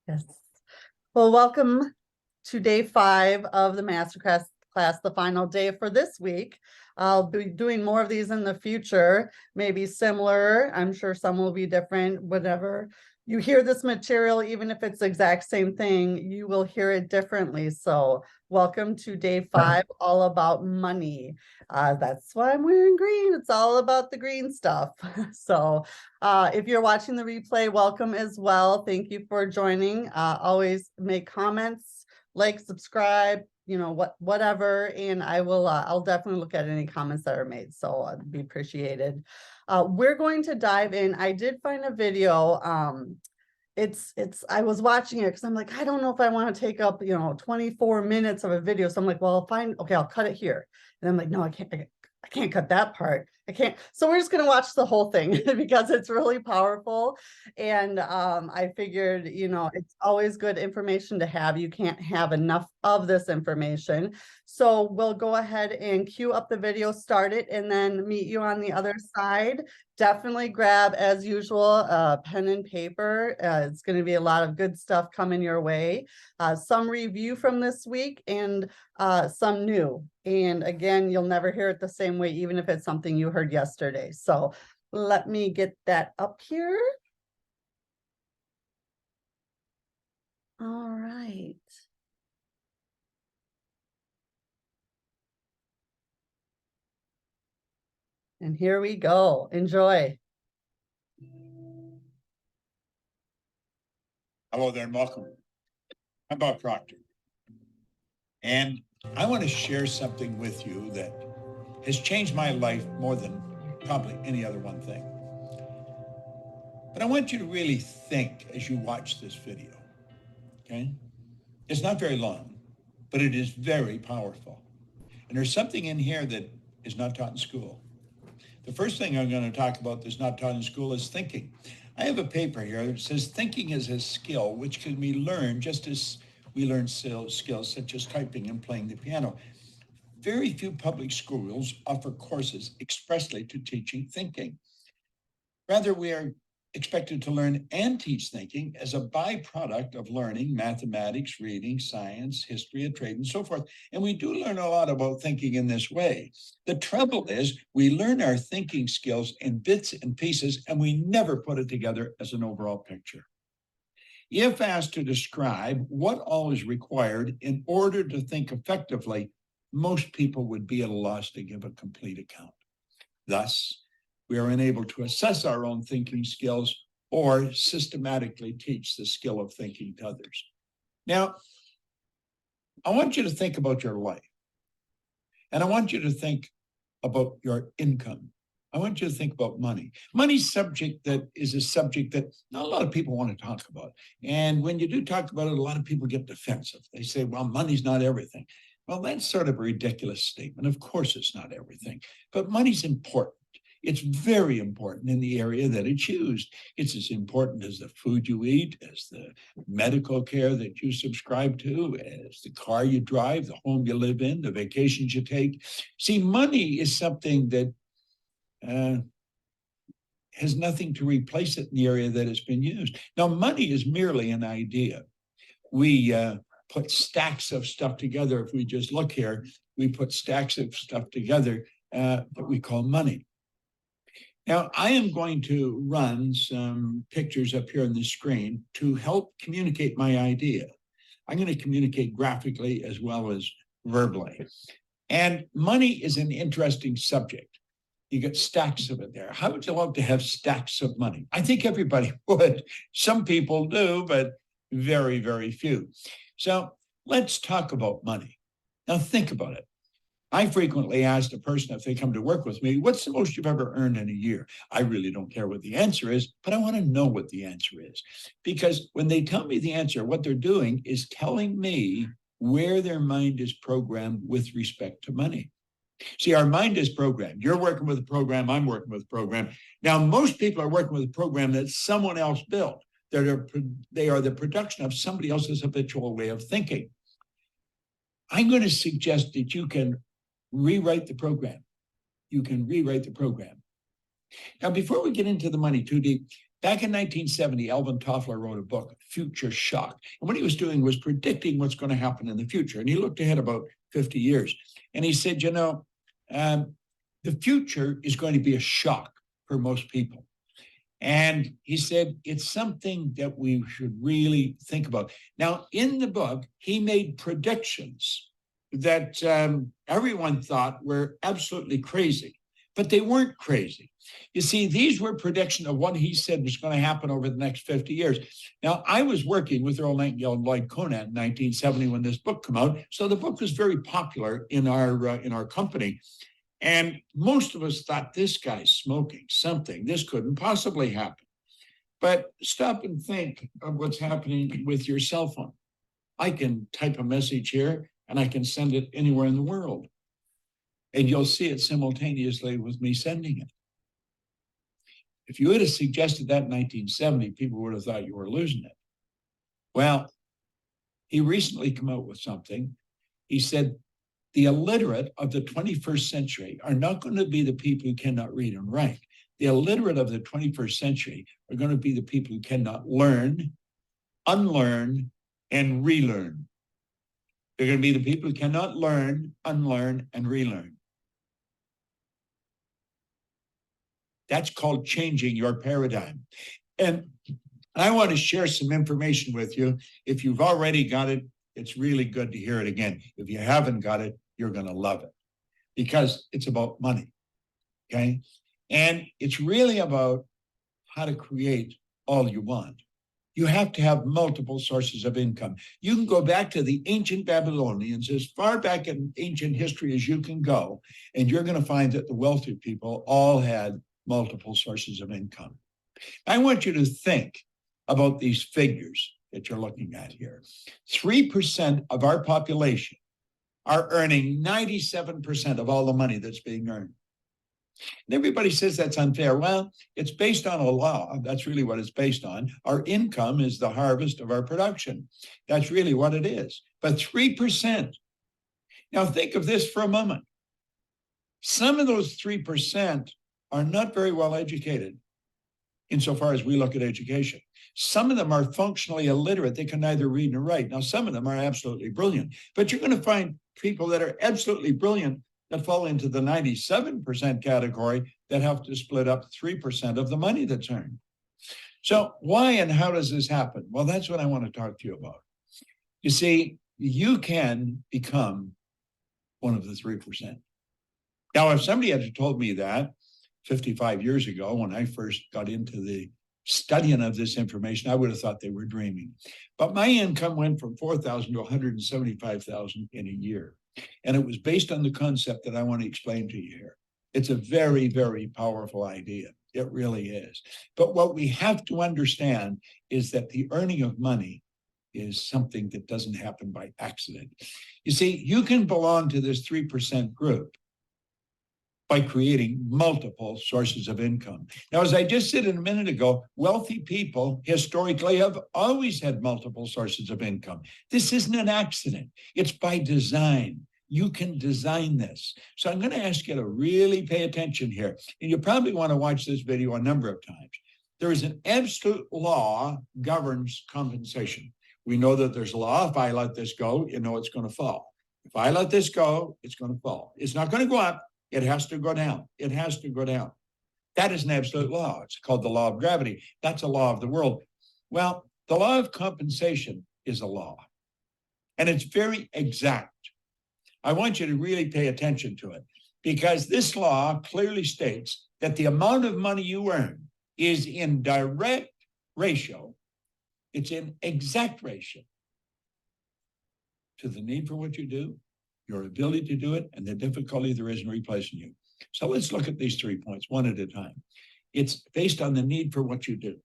Yes. Well, welcome to day 5 of the Masterclass class, the final day for this week. I'll be doing more of these in the future, maybe similar. I'm sure some will be different, whatever. You hear this material, even if it's the exact same thing, you will hear it differently. So welcome to day 5, all about money. That's why I'm wearing green. It's all about the green stuff. So if you're watching the replay, welcome as well. Thank you for joining. Always make comments, like, subscribe, whatever, and I'll definitely look at any comments that are made, so it'd be appreciated. We're going to dive in. I did find a video. I was watching it because I'm like, I don't know if I want to take up 24 minutes of a video, so I'm like, well, I'll cut it here, and I'm like, no, I can't cut that part. I can't. So we're just going to watch the whole thing because it's really powerful. And I figured, it's always good information to have. You can't have enough of this information. So we'll go ahead and cue up the video, start it, and then meet you on the other side. Definitely grab, as usual, pen and paper. It's going to be a lot of good stuff coming your way. Some review from this week and some new. And again, you'll never hear it the same way, even if it's something you heard yesterday. So let me get that up here. All right. And here we go. Enjoy. Hello there and welcome. I'm Bob Proctor. And I want to share something with you that has changed my life more than probably any other one thing. But I want you to really think as you watch this video, okay? It's not very long, but it is very powerful. And there's something in here that is not taught in school. The first thing I'm going to talk about that's not taught in school is thinking. I have a paper here that says thinking is a skill which can be learned just as we learn skills such as typing and playing the piano. Very few public schools offer courses expressly to teaching thinking. Rather, we are expected to learn and teach thinking as a byproduct of learning mathematics, reading, science, history of trade, and so forth. And we do learn a lot about thinking in this way. The trouble is we learn our thinking skills in bits and pieces, and we never put it together as an overall picture. If asked to describe what all is required in order to think effectively, most people would be at a loss to give a complete account. Thus, we are unable to assess our own thinking skills or systematically teach the skill of thinking to others. Now, I want you to think about your life. And I want you to think about your income. I want you to think about money. Money's subject that is a subject that not a lot of people want to talk about. And when you do talk about it, a lot of people get defensive. They say, well, money's not everything. Well, that's sort of a ridiculous statement. Of course, it's not everything, but money's important. It's very important in the area that it's used. It's as important as the food you eat, as the medical care that you subscribe to, as the car you drive, the home you live in, the vacations you take. See, money is something that has nothing to replace it in the area that it's been used. Now, money is merely an idea. We put stacks of stuff together. If we just look here, we put stacks of stuff together that we call money. Now, I am going to run some pictures up here on the screen to help communicate my idea. I'm going to communicate graphically as well as verbally. And money is an interesting subject. You get stacks of it there. How would you love to have stacks of money? I think everybody would. Some people do, but very, very few. So let's talk about money. Now think about it. I frequently ask a person if they come to work with me, what's the most you've ever earned in a year? I really don't care what the answer is, but I want to know what the answer is. Because when they tell me the answer, what they're doing is telling me where their mind is programmed with respect to money. See, our mind is programmed. You're working with a program, I'm working with a program. Now, most people are working with a program that someone else built. They are the production of somebody else's habitual way of thinking. I'm going to suggest that you can rewrite the program. You can rewrite the program. Now, before we get into the money too deep, Back in 1970, Alvin Toffler wrote a book, Future Shock. And what he was doing was predicting what's going to happen in the future. And he looked ahead about 50 years. And he said, the future is going to be a shock for most people. And he said, it's something that we should really think about. Now, in the book, he made predictions that everyone thought were absolutely crazy, but they weren't crazy. You see, these were predictions of what he said was going to happen over the next 50 years. Now, I was working with Earl Nightingale and Lloyd Conant in 1970 when this book came out. So the book was very popular in our company. And most of us thought, this guy's smoking something. This couldn't possibly happen. But stop and think of what's happening with your cell phone. I can type a message here and I can send it anywhere in the world. And you'll see it simultaneously with me sending it. If you would have suggested that in 1970, people would have thought you were losing it. Well, he recently came out with something. He said, the illiterate of the 21st century are not going to be the people who cannot read and write. The illiterate of the 21st century are going to be the people who cannot learn, unlearn, and relearn. They're going to be the people who cannot learn, unlearn, and relearn. That's called changing your paradigm. And I want to share some information with you. If you've already got it, it's really good to hear it again. If you haven't got it, you're going to love it because it's about money, okay? And it's really about how to create all you want. You have to have multiple sources of income. You can go back to the ancient Babylonians, as far back in ancient history as you can go, and you're going to find that the wealthy people all had multiple sources of income. I want you to think about these figures that you're looking at here. 3% of our population are earning 97% of all the money that's being earned. And everybody says that's unfair. Well, it's based on a law. That's really what it's based on. Our income is the harvest of our production. That's really what it is. But 3%. Now think of this for a moment. Some of those 3% are not very well educated insofar as we look at education. Some of them are functionally illiterate. They can neither read nor write. Now, some of them are absolutely brilliant, but you're going to find people that are absolutely brilliant that fall into the 97% category that have to split up 3% of the money that's earned. So why and how does this happen? Well, that's what I want to talk to you about. You see, you can become one of the 3%. Now, if somebody had told me that 55 years ago, when I first got into the studying of this information, I would have thought they were dreaming. But my income went from $4,000 to $175,000 in a year. And it was based on the concept that I want to explain to you here. It's a very, very powerful idea. It really is. But what we have to understand is that the earning of money is something that doesn't happen by accident. You see, you can belong to this 3% group by creating multiple sources of income. Now, as I just said a minute ago, wealthy people historically have always had multiple sources of income. This isn't an accident. It's by design. You can design this. So I'm going to ask you to really pay attention here. And you probably want to watch this video a number of times. There is an absolute law governs compensation. We know that there's a law. If I let this go, you know it's going to fall. If I let this go, it's going to fall. It's not going to go up. It has to go down. It has to go down. That is an absolute law. It's called the law of gravity. That's a law of the world. Well, the law of compensation is a law, and it's very exact. I want you to really pay attention to it because this law clearly states that the amount of money you earn is in direct ratio. It's in exact ratio to the need for what you do, your ability to do it, and the difficulty there is in replacing you. So let's look at these 3 points one at a time. It's based on the need for what you do.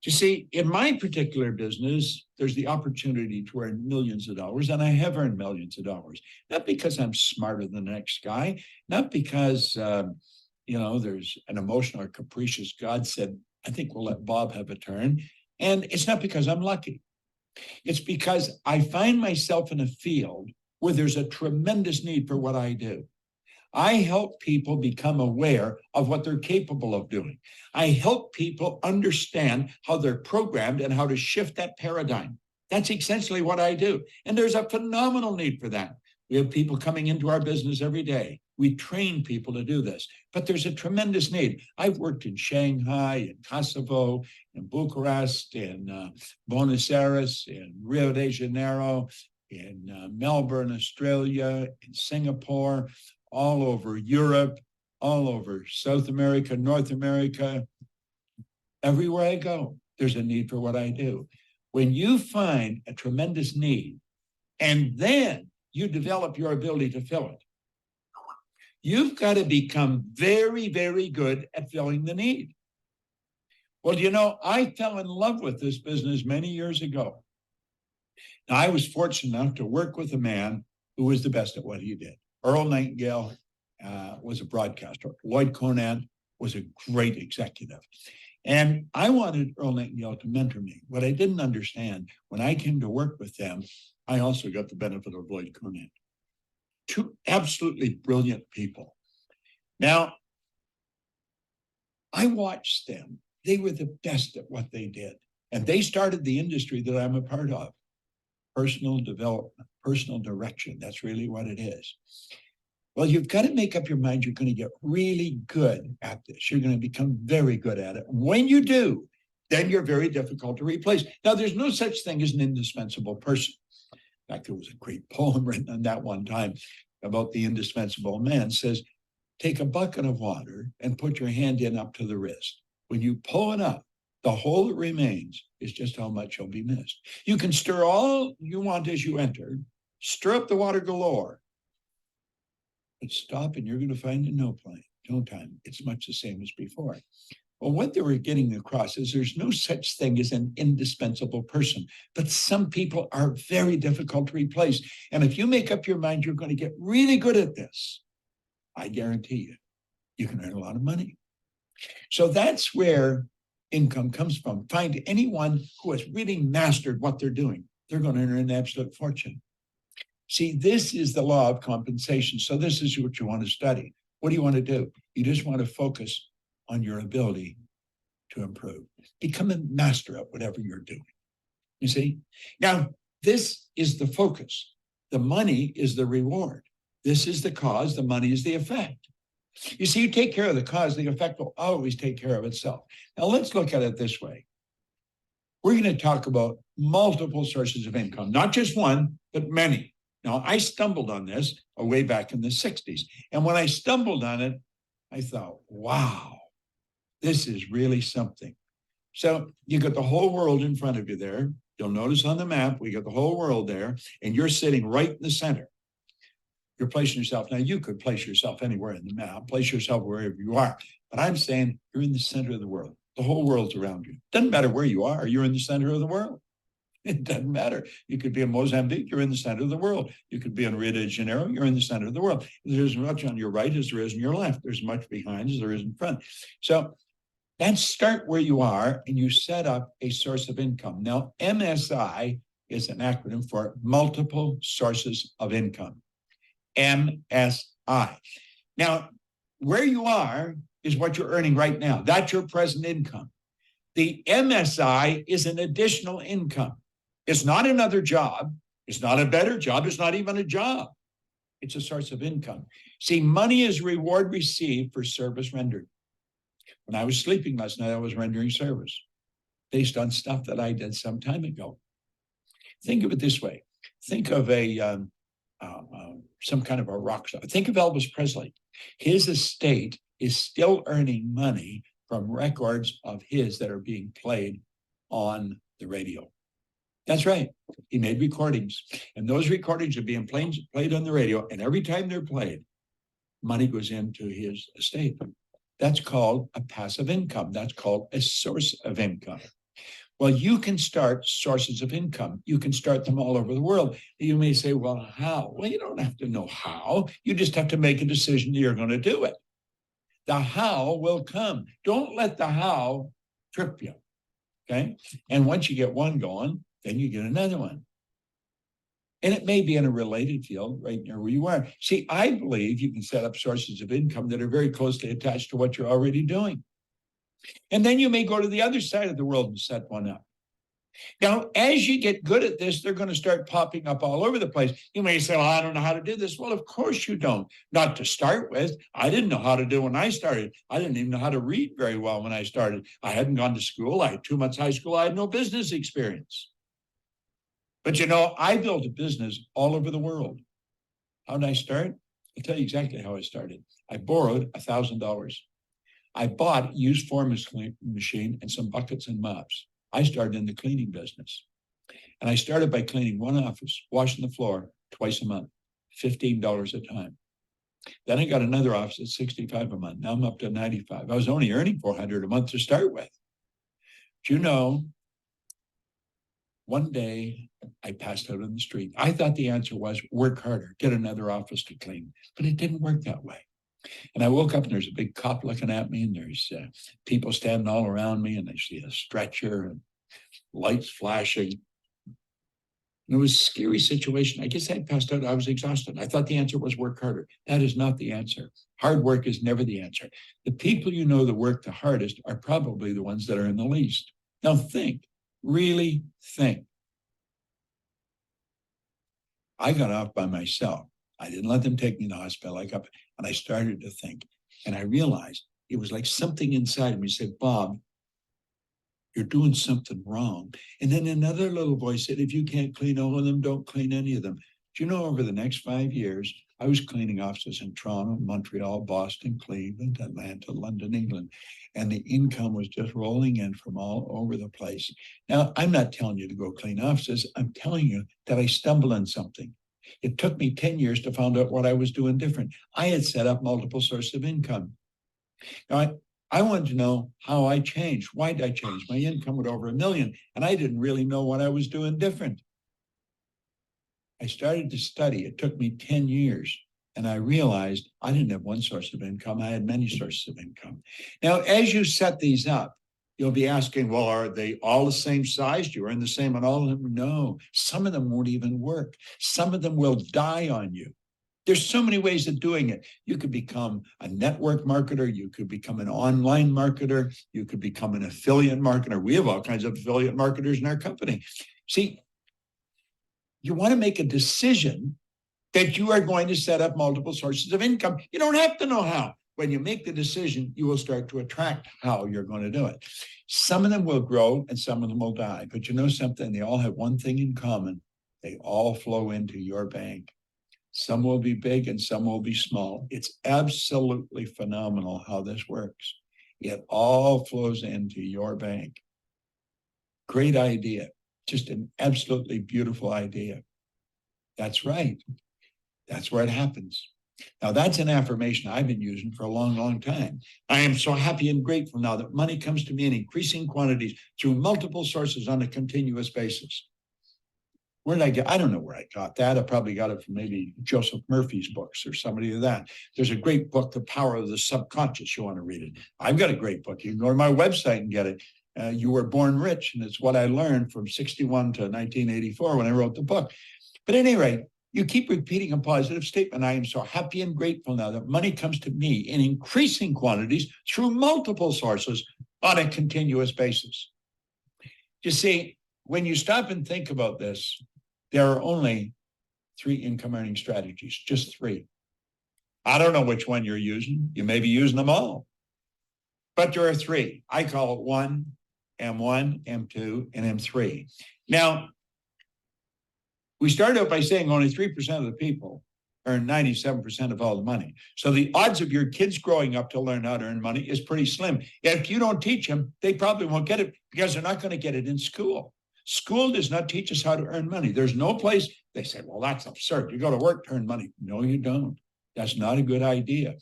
You see, in my particular business, there's the opportunity to earn millions of dollars, and I have earned millions of dollars. Not because I'm smarter than the next guy, not because, there's an emotional or capricious God said, I think we'll let Bob have a turn. And it's not because I'm lucky. It's because I find myself in a field where there's a tremendous need for what I do. I help people become aware of what they're capable of doing. I help people understand how they're programmed and how to shift that paradigm. That's essentially what I do. And there's a phenomenal need for that. We have people coming into our business every day. We train people to do this, but there's a tremendous need. I've worked in Shanghai, in Kosovo, in Bucharest, in Buenos Aires, in Rio de Janeiro, in Melbourne, Australia, in Singapore, all over Europe, all over South America, North America. Everywhere I go, there's a need for what I do. When you find a tremendous need, and then you develop your ability to fill it, you've got to become very, very good at filling the need. Well, you know, I fell in love with this business many years ago. Now, I was fortunate enough to work with a man who was the best at what he did. Earl Nightingale was a broadcaster. Lloyd Conant was a great executive. And I wanted Earl Nightingale to mentor me. What I didn't understand, when I came to work with them, I also got the benefit of Lloyd Conant. Two absolutely brilliant people. Now, I watched them. They were the best at what they did. And they started the industry that I'm a part of. Personal development, personal direction. That's really what it is. Well, you've got to make up your mind you're going to get really good at this. You're going to become very good at it. When you do, then you're very difficult to replace. Now, there's no such thing as an indispensable person. In fact, there was a great poem written on that one time about the indispensable man. It says, take a bucket of water and put your hand in up to the wrist. When you pull it up, the hole that remains is just how much you'll be missed. You can stir all you want as you enter, stir up the water galore, but stop and you're going to find in no time, it's much the same as before. Well, what they were getting across is there's no such thing as an indispensable person, but some people are very difficult to replace. And if you make up your mind you're going to get really good at this, I guarantee you can earn a lot of money. So that's where income comes from. Find anyone who has really mastered what they're doing. They're going to earn an absolute fortune. See, this is the law of compensation. So this is what you want to study. What do you want to do? You just want to focus on your ability to improve. Become a master at whatever you're doing. You see? Now, this is the focus. The money is the reward. This is the cause. The money is the effect. You see, you take care of the cause, the effect will always take care of itself. Now, let's look at it this way. We're going to talk about multiple sources of income, not just one, but many. Now, I stumbled on this way back in the 60s. And when I stumbled on it, I thought, wow, this is really something. So you got the whole world in front of you there. You'll notice on the map, we got the whole world there, and you're sitting right in the center. You're placing yourself. Now, you could place yourself anywhere in the map, place yourself wherever you are. But I'm saying you're in the center of the world. The whole world's around you. Doesn't matter where you are. You're in the center of the world. It doesn't matter. You could be in Mozambique. You're in the center of the world. You could be in Rio de Janeiro. You're in the center of the world. There's as much on your right as there is on your left. There's as much behind as there is in front. So that's start where you are, and you set up a source of income. Now, MSI is an acronym for multiple sources of income. MSI. Now, where you are is what you're earning right now. That's your present income. The MSI is an additional income. It's not another job. It's not a better job. It's not even a job. It's a source of income. See, money is reward received for service rendered. When I was sleeping last night, I was rendering service based on stuff that I did some time ago. Think of it this way. Think of some kind of a rock star. Think of Elvis Presley. His estate is still earning money from records of his that are being played on the radio. That's right. He made recordings, and those recordings are being played on the radio, and every time they're played, money goes into his estate. That's called a passive income. That's called a source of income. Well, you can start sources of income. You can start them all over the world. You may say, well, how? Well, you don't have to know how. You just have to make a decision that you're going to do it. The how will come. Don't let the how trip you, okay? And once you get one going, then you get another one. And it may be in a related field right near where you are. See, I believe you can set up sources of income that are very closely attached to what you're already doing. And then you may go to the other side of the world and set one up. Now, as you get good at this, they're going to start popping up all over the place. You may say, well, I don't know how to do this. Well, of course you don't. Not to start with. I didn't know how to do when I started. I didn't even know how to read very well when I started. I hadn't gone to school. I had 2 months high school. I had no business experience. But I built a business all over the world. How did I start? I'll tell you exactly how I started. I borrowed $1,000. I bought a used forming machine and some buckets and mops. I started in the cleaning business. And I started by cleaning one office, washing the floor twice a month, $15 a time. Then I got another office at $65 a month. Now I'm up to $95. I was only earning $400 a month to start with. Do one day I passed out on the street. I thought the answer was work harder, get another office to clean, but it didn't work that way. And I woke up and there's a big cop looking at me and there's people standing all around me and I see a stretcher and lights flashing. And it was a scary situation. I guess I passed out. I was exhausted. I thought the answer was work harder. That is not the answer. Hard work is never the answer. The people that work the hardest are probably the ones that are in the least. Now think, really think. I got off by myself. I didn't let them take me to the hospital. I got up and I started to think. And I realized it was like something inside of me said, Bob, you're doing something wrong. And then another little voice said, if you can't clean all of them, don't clean any of them. Do you know, over the next 5 years, I was cleaning offices in Toronto, Montreal, Boston, Cleveland, Atlanta, London, England. And the income was just rolling in from all over the place. Now, I'm not telling you to go clean offices. I'm telling you that I stumbled on something. It took me 10 years to find out what I was doing different. I had set up multiple sources of income. Now, I wanted to know how I changed. Why did I change? My income was over $1 million, and I didn't really know what I was doing different. I started to study. It took me 10 years, and I realized I didn't have one source of income. I had many sources of income. Now, as you set these up, you'll be asking, well, are they all the same size? Do you earn the same on all of them? No, some of them won't even work. Some of them will die on you. There's so many ways of doing it. You could become a network marketer. You could become an online marketer. You could become an affiliate marketer. We have all kinds of affiliate marketers in our company. See, you want to make a decision that you are going to set up multiple sources of income. You don't have to know how. When you make the decision, you will start to attract how you're going to do it. Some of them will grow and some of them will die. But you know something? They all have one thing in common. They all flow into your bank. Some will be big and some will be small. It's absolutely phenomenal how this works. It all flows into your bank. Great idea. Just an absolutely beautiful idea. That's right. That's where it happens. Now, that's an affirmation I've been using for a long, long time. I am so happy and grateful now that money comes to me in increasing quantities through multiple sources on a continuous basis. Where did I get? I don't know where I got that. I probably got it from maybe Joseph Murphy's books or somebody of that. There's a great book, The Power of the Subconscious. You want to read it. I've got a great book. You can go to my website and get it. You Were Born Rich, and it's what I learned from 61 to 1984 when I wrote the book. But at any rate, you keep repeating a positive statement. I am so happy and grateful now that money comes to me in increasing quantities through multiple sources on a continuous basis. You see, when you stop and think about this, there are only 3 income earning strategies, just 3. I don't know which one you're using. You may be using them all. But there are 3. I call it 1, M1, M2, and M3. Now, we started out by saying only 3% of the people earn 97% of all the money. So the odds of your kids growing up to learn how to earn money is pretty slim. If you don't teach them, they probably won't get it because they're not going to get it in school. School does not teach us how to earn money. There's no place they say, well, that's absurd. You go to work to earn money. No, you don't. That's not a good idea.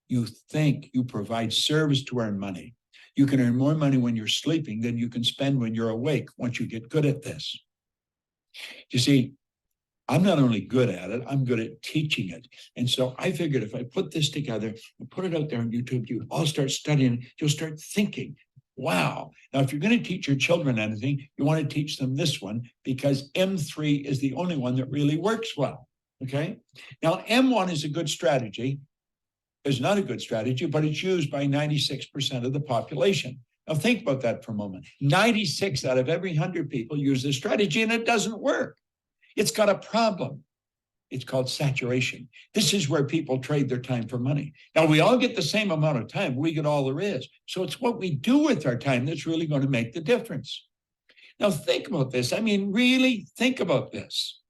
You think you provide service to earn money. You can earn more money when you're sleeping than you can spend when you're awake once you get good at this. You see, I'm not only good at it, I'm good at teaching it. And so I figured if I put this together and put it out there on YouTube, you all start studying, you'll start thinking. Wow. Now, if you're going to teach your children anything, you want to teach them this one because M3 is the only one that really works well. Okay. Now, M1 is a good strategy. It's not a good strategy, but it's used by 96% of the population. Now, think about that for a moment. 96 out of every 100 people use this strategy, and it doesn't work. It's got a problem. It's called saturation. This is where people trade their time for money. Now, we all get the same amount of time. We get all there is. So it's what we do with our time that's really going to make the difference. Now, think about this. I mean, really think about this.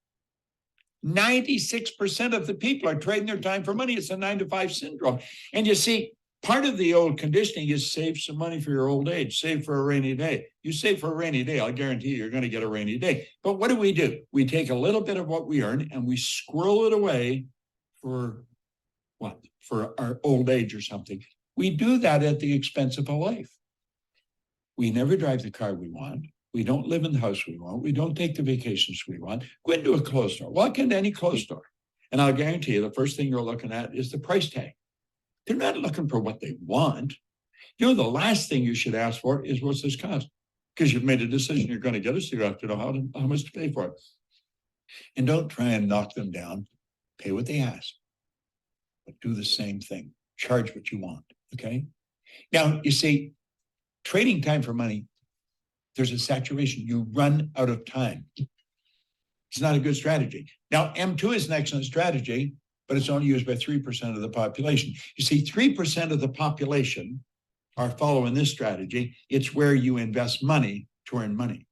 96% of the people are trading their time for money. It's a 9-to-5 syndrome. And you see, part of the old conditioning is save some money for your old age, save for a rainy day. You save for a rainy day, I'll guarantee you, you're going to get a rainy day. But what do? We take a little bit of what we earn and we squirrel it away for what? For our old age or something. We do that at the expense of a life. We never drive the car we want. We don't live in the house we want. We don't take the vacations we want. Go into a clothes store. Walk into any clothes store. And I'll guarantee you the first thing you're looking at is the price tag. They're not looking for what they want. You know, the last thing you should ask for is what's this cost? Because you've made a decision you're going to get it, so you have to know how much to pay for it. And don't try and knock them down. Pay what they ask. But do the same thing. Charge what you want, okay? Now, you see, trading time for money, there's a saturation. You run out of time. It's not a good strategy. Now, M2 is an excellent strategy, but it's only used by 3% of the population. You see, 3% of the population are following this strategy. It's where you invest money to earn money.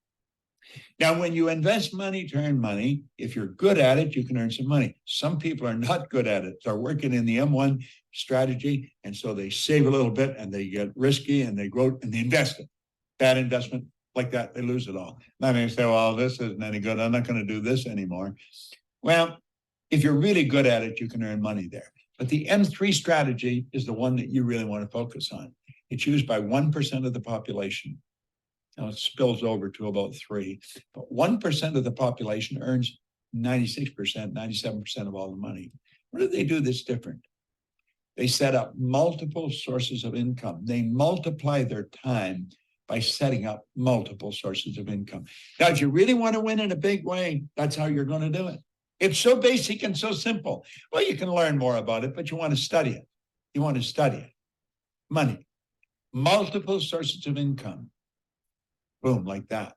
Now, when you invest money to earn money, if you're good at it, you can earn some money. Some people are not good at it. They're working in the M1 strategy, and so they save a little bit, and they get risky, and they grow, and they invest it. Bad investment, like that, they lose it all. Now they say, well, this isn't any good. I'm not going to do this anymore. Well, if you're really good at it, you can earn money there. But the M3 strategy is the one that you really want to focus on. It's used by 1% of the population. Now it spills over to about 3%, but 1% of the population earns 96%, 97% of all the money. What do they do that's different? They set up multiple sources of income. They multiply their time by setting up multiple sources of income. Now, if you really want to win in a big way, that's how you're going to do it. It's so basic and so simple. Well, you can learn more about it, but you want to study it. You want to study it. Money, multiple sources of income. Boom, like that.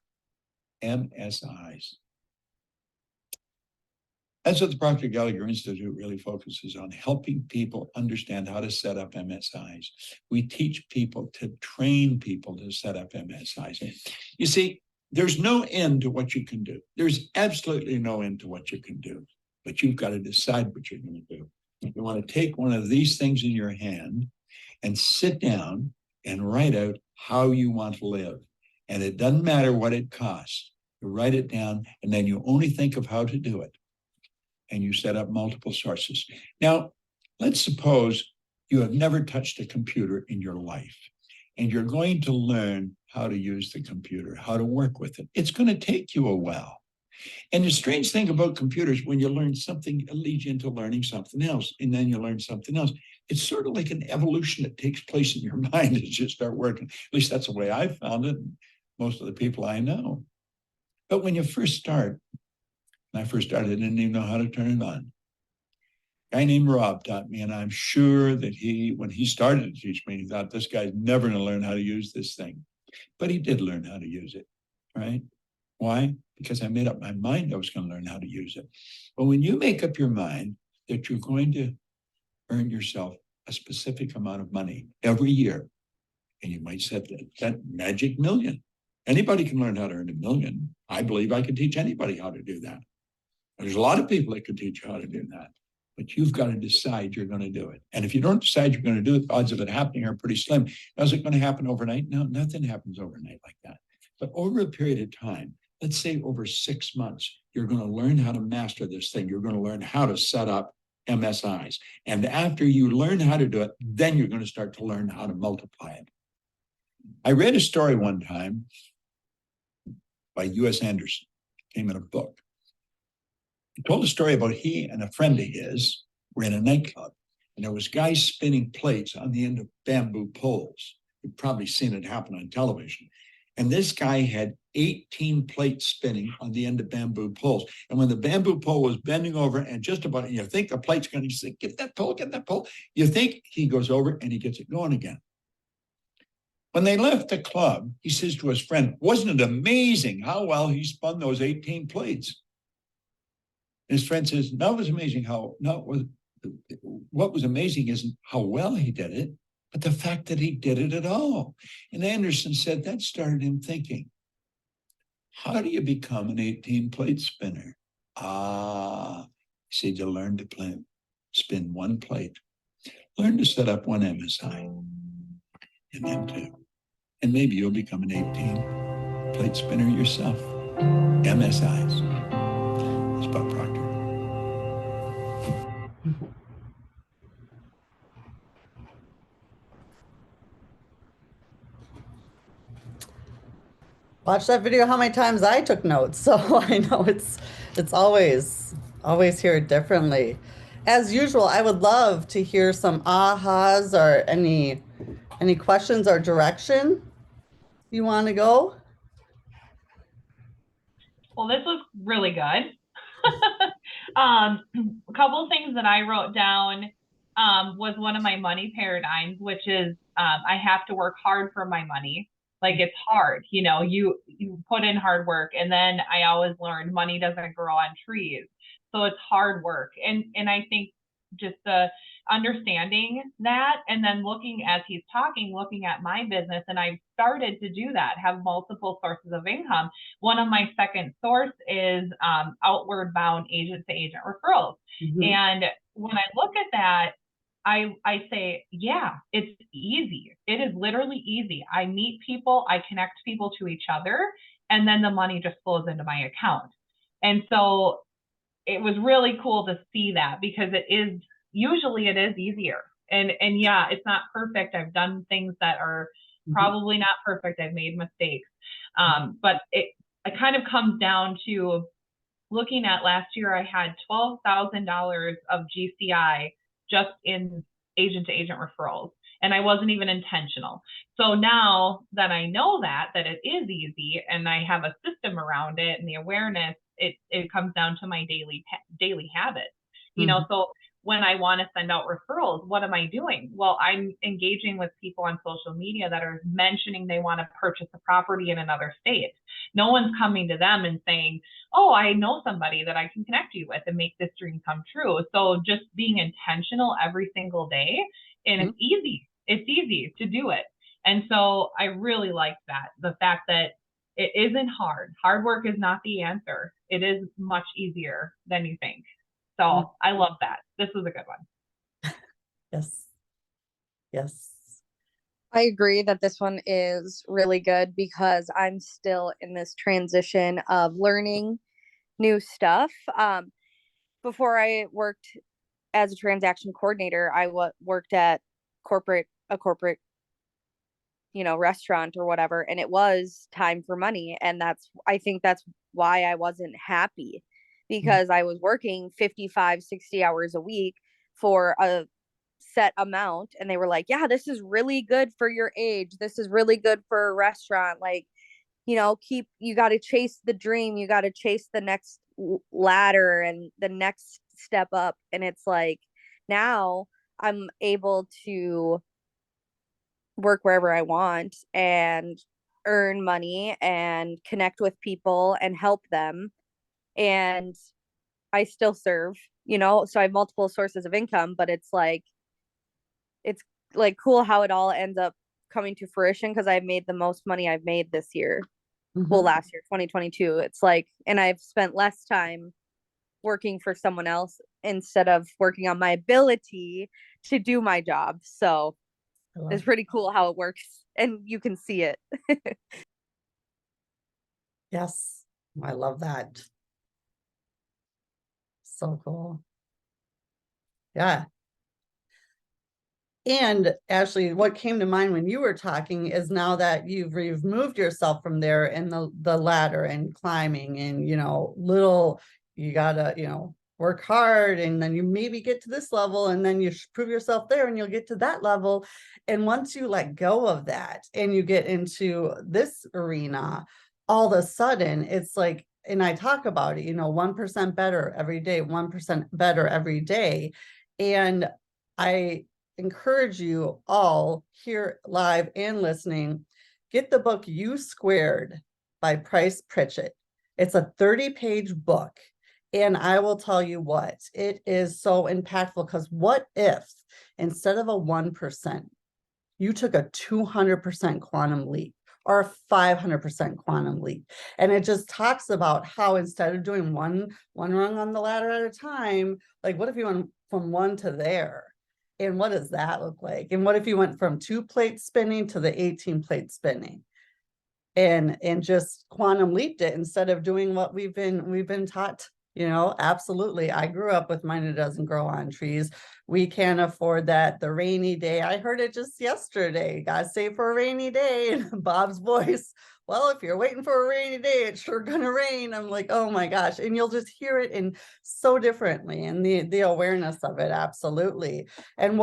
MSIs. That's what the Procter Gallagher Institute really focuses on, helping people understand how to set up MSIs. We teach people to train people to set up MSIs. You see, there's no end to what you can do. There's absolutely no end to what you can do, but you've got to decide what you're going to do. You want to take one of these things in your hand and sit down and write out how you want to live. And it doesn't matter what it costs. You write it down, and then you only think of how to do it. And you set up multiple sources. Now, let's suppose you have never touched a computer in your life, and you're going to learn how to use the computer, how to work with it. It's going to take you a while. And the strange thing about computers, when you learn something, it leads you into learning something else, and then you learn something else. It's sort of like an evolution that takes place in your mind as you start working. At least that's the way I found it, most of the people I know. But when you first start, when I first started, I didn't even know how to turn it on. A guy named Rob taught me, and I'm sure that when he started to teach me, he thought, this guy's never going to learn how to use this thing. But he did learn how to use it, right? Why? Because I made up my mind I was going to learn how to use it. But when you make up your mind that you're going to earn yourself a specific amount of money every year, and you might set that magic million. Anybody can learn how to earn $1 million. I believe I can teach anybody how to do that. There's a lot of people that can teach you how to do that, but you've got to decide you're going to do it. And if you don't decide you're going to do it, the odds of it happening are pretty slim. Now, is it going to happen overnight? No, nothing happens overnight like that. But over a period of time, let's say over 6 months, you're going to learn how to master this thing. You're going to learn how to set up MSIs. And after you learn how to do it, then you're going to start to learn how to multiply it. I read a story one time by U.S. Anderson. It came in a book. He told a story about he and a friend of his were in a nightclub, and there was guys spinning plates on the end of bamboo poles. You've probably seen it happen on television. And this guy had 18 plates spinning on the end of bamboo poles. And when the bamboo pole was bending over and just about, and you think the plate's going to say, get that pole, get that pole. You think he goes over and he gets it going again. When they left the club, he says to his friend, wasn't it amazing how well he spun those 18 plates? And his friend says, no, it was amazing what was amazing isn't how well he did it, but the fact that he did it at all. And Anderson said that started him thinking, how do you become an 18 plate spinner? He said, you learn to spin one plate, learn to set up one MSI, and then two. And maybe you'll become an 18 plate spinner yourself. MSIs. It's Bob Proctor. Watch that video how many times I took notes. So I know it's always hear it differently. As usual, I would love to hear some ahas or any questions or direction you want to go. Well, this was really good. A couple of things that I wrote down was one of my money paradigms, which is I have to work hard for my money. Like it's hard, you know, you put in hard work, and then I always learned money doesn't grow on trees. So it's hard work. And I think just the understanding that, and then looking as he's talking, looking at my business, and I've started to do that, have multiple sources of income. One of my second source is outward bound agent to agent referrals. Mm-hmm. And when I look at that, I say, yeah, it's easy. It is literally easy. I meet people, I connect people to each other, and then the money just flows into my account. And so it was really cool to see that, because usually it is easier. And yeah, it's not perfect. I've done things that are probably not perfect. I've made mistakes. But it kind of comes down to looking at last year, I had $12,000 of GCI just in agent to agent referrals. And I wasn't even intentional. So now that I know that it is easy and I have a system around it and the awareness, it comes down to my daily habits, you know. So when I want to send out referrals, what am I doing? Well, I'm engaging with people on social media that are mentioning they want to purchase a property in another state. No one's coming to them and saying, oh, I know somebody that I can connect you with and make this dream come true. So just being intentional every single day, and it's easy. It's easy to do it. And so I really like that. The fact that it isn't hard. Hard work is not the answer. It is much easier than you think. So I love that. This was a good one. Yes. I agree that this one is really good, because I'm still in this transition of learning new stuff. Before I worked as a transaction coordinator, I worked at a corporate, restaurant or whatever, and it was time for money. And I think that's why I wasn't happy, because I was working 55, 60 hours a week for a set amount, and they were like, yeah, this is really good for your age, this is really good for a restaurant, like, you got to chase the dream, you got to chase the next ladder and the next step up. And it's like, now I'm able to work wherever I want and earn money and connect with people and help them, and I still serve, so I have multiple sources of income. But it's like cool how it all ends up coming to fruition, because I've made the most money I've made this year. Well, last year, 2022. It's like, and I've spent less time working for someone else instead of working on my ability to do my job. So it's pretty cool how it works, and you can see it. Yes, I love that. So cool. Yeah. And Ashley, what came to mind when you were talking is, now that you've moved yourself from there in the ladder and climbing, and you gotta work hard, and then you maybe get to this level, and then you prove yourself there and you'll get to that level. And once you let go of that and you get into this arena, all of a sudden it's like, and I talk about it, 1% better every day, 1% better every day. And I encourage you all here live and listening, get the book You Squared by Price Pritchett. It's a 30-page book. And I will tell you what, it is so impactful, because what if instead of a 1%, you took a 200% quantum leap or a 500% quantum leap? And it just talks about how instead of doing one rung on the ladder at a time, like what if you went from one to there? And what does that look like? And what if you went from 2 plates spinning to the 18 plate spinning? And just quantum leaped it instead of doing what we've been taught. Absolutely. I grew up with Mine Doesn't Grow on Trees. We can't afford that. The rainy day. I heard it just yesterday. Gotta save for a rainy day. And Bob's voice, well, if you're waiting for a rainy day, it's sure gonna rain. I'm like, oh my gosh. And you'll just hear it in so differently, and the awareness of it. Absolutely. And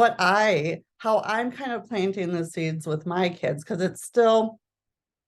how I'm kind of planting the seeds with my kids, because it's still,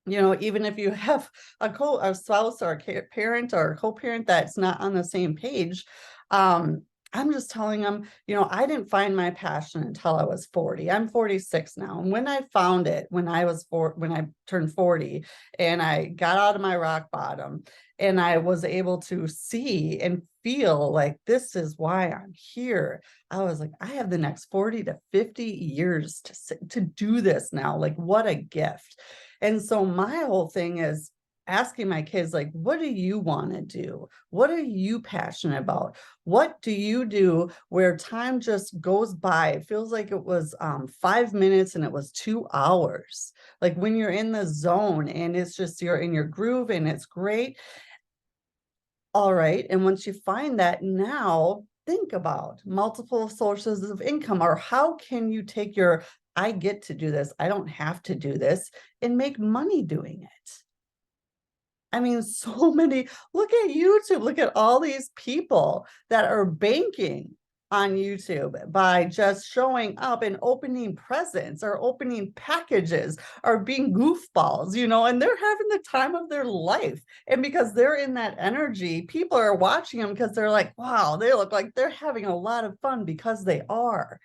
even if you have a spouse or a parent or a co-parent that's not on the same page, I'm just telling them, I didn't find my passion until I was 40. I'm 46 now. And when I found it, when I turned 40, and I got out of my rock bottom, and I was able to see and feel like this is why I'm here, I was like, I have the next 40 to 50 years to do this now. Like, what a gift. And so my whole thing is asking my kids, like, what do you want to do? What are you passionate about? What do you do where time just goes by? It feels like it was 5 minutes and it was 2 hours. Like when you're in the zone and it's just, you're in your groove and it's great. All right. And once you find that, now think about multiple sources of income, or how can you take your, I get to do this, I don't have to do this, and make money doing it. I mean, so many, look at YouTube, look at all these people that are banking on YouTube by just showing up and opening presents or opening packages or being goofballs, and they're having the time of their life. And because they're in that energy, people are watching them because they're like, wow, they look like they're having a lot of fun, because they are.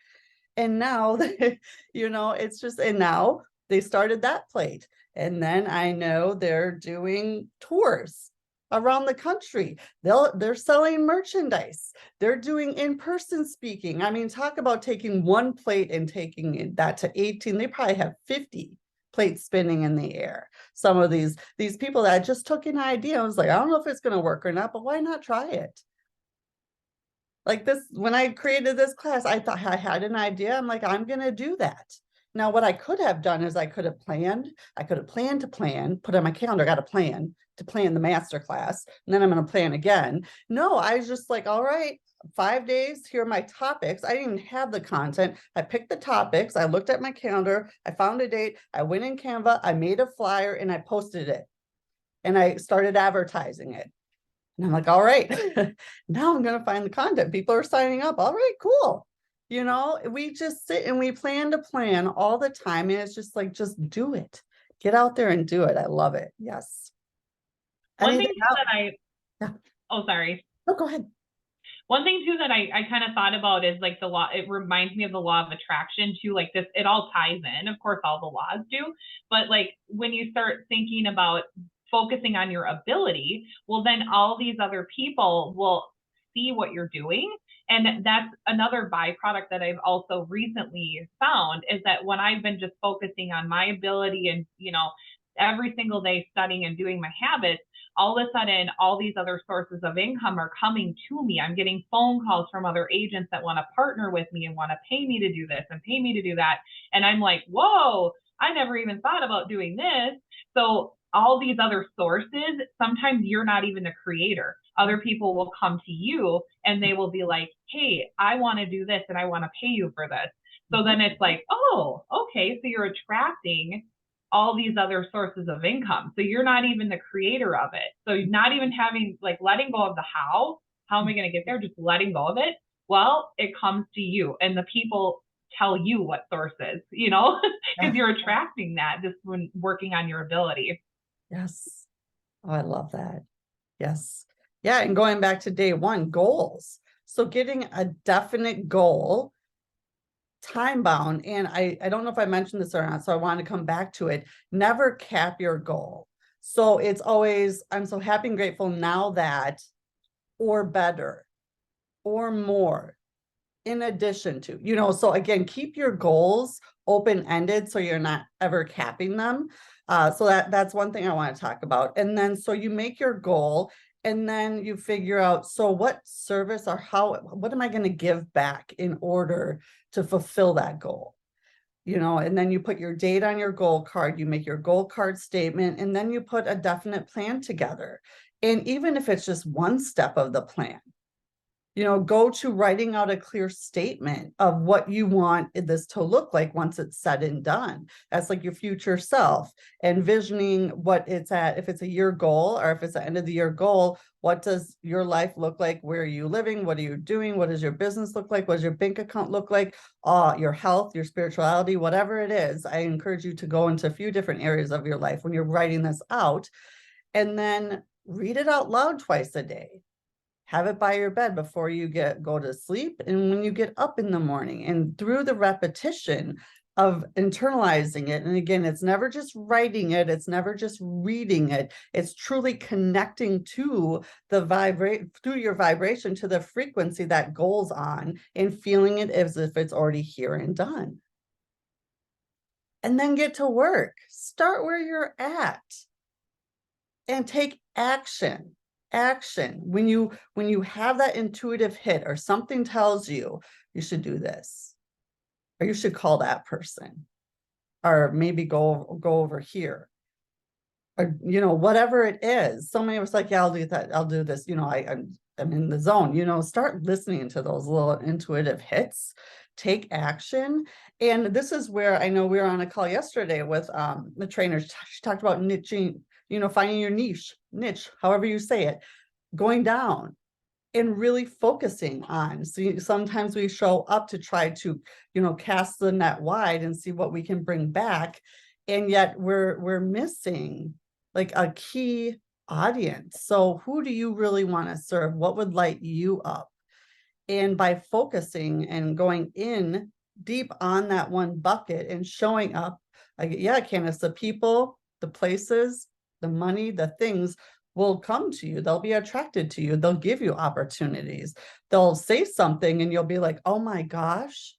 And now, it's just, and now they started that plate. And then I know they're doing tours around the country. They're selling merchandise. They're doing in-person speaking. I mean, talk about taking one plate and taking that to 18. They probably have 50 plates spinning in the air. Some of these people that just took an idea, I was like, I don't know if it's going to work or not, but why not try it? Like this, when I created this class, I thought I had an idea. I'm like, I'm going to do that. Now, what I could have done is I could have planned to plan, put on my calendar, got a plan to plan the masterclass, and then I'm going to plan again. No, I was just like, all right, 5 days, here are my topics. I didn't even have the content. I picked the topics. I looked at my calendar. I found a date. I went in Canva. I made a flyer and I posted it. And I started advertising it. And I'm like, all right, now I'm going to find the content. People are signing up. All right, cool. We just sit and we plan all the time. And it's just like, just do it. Get out there and do it. I love it. Yes. One thing too Yeah. Oh, sorry. No, go ahead. One thing too that I kind of thought about is like the law. It reminds me of the law of attraction too. Like this, it all ties in. Of course, all the laws do. But like when you start thinking about focusing on your ability, well, then all these other people will see what you're doing. And that's another byproduct that I've also recently found, is that when I've been just focusing on my ability and, every single day studying and doing my habits, all of a sudden, all these other sources of income are coming to me. I'm getting phone calls from other agents that want to partner with me and want to pay me to do this and pay me to do that. And I'm like, whoa, I never even thought about doing this. So all these other sources, sometimes you're not even the creator. Other people will come to you and they will be like, hey, I want to do this and I want to pay you for this. So then it's like, oh, okay. So you're attracting all these other sources of income. So you're not even the creator of it. So not even having, like, letting go of the how how am I going to get there? Just letting go of it. Well, it comes to you, and the people tell you what source is, because Yeah. you're attracting that just when working on your ability. Yes. Oh, I love that. Yes. Yeah. And going back to day one, goals. So getting a definite goal, time bound. And I don't know if I mentioned this or not, so I want to come back to it. Never cap your goal. So it's always, I'm so happy and grateful now that, or better, or more, in addition to, so again, keep your goals open-ended so you're not ever capping them. So that's one thing I want to talk about. And then, so you make your goal and then you figure out, so what service or what am I going to give back in order to fulfill that goal? And then you put your date on your goal card, you make your goal card statement, and then you put a definite plan together. And even if it's just one step of the plan, go to writing out a clear statement of what you want this to look like once it's said and done. That's like your future self, envisioning what it's at. If it's a year goal or if it's the end of the year goal, what does your life look like? Where are you living? What are you doing? What does your business look like? What does your bank account look like? Your health, your spirituality, whatever it is. I encourage you to go into a few different areas of your life when you're writing this out, and then read it out loud twice a day. Have it by your bed before you go to sleep and when you get up in the morning, and through the repetition of internalizing it. And again, it's never just writing it, it's never just reading it, it's truly connecting to through your vibration to the frequency that goes on and feeling it as if it's already here and done. And then get to work. Start where you're at and take action. When you have that intuitive hit or something tells you should do this, or you should call that person, or maybe go over here, or whatever it is. So many of us like, yeah, I'll do that, I'll do this, I'm in the zone. Start listening to those little intuitive hits, take action. And this is where I know we were on a call yesterday with the trainers. She talked about niching, finding your niche, however you say it, going down and really focusing on. So sometimes we show up to try to, cast the net wide and see what we can bring back. And yet we're missing like a key audience. So who do you really want to serve? What would light you up? And by focusing and going in deep on that one bucket and showing up, Candace, the people, the places, the money, the things will come to you. They'll be attracted to you. They'll give you opportunities. They'll say something and you'll be like, oh my gosh,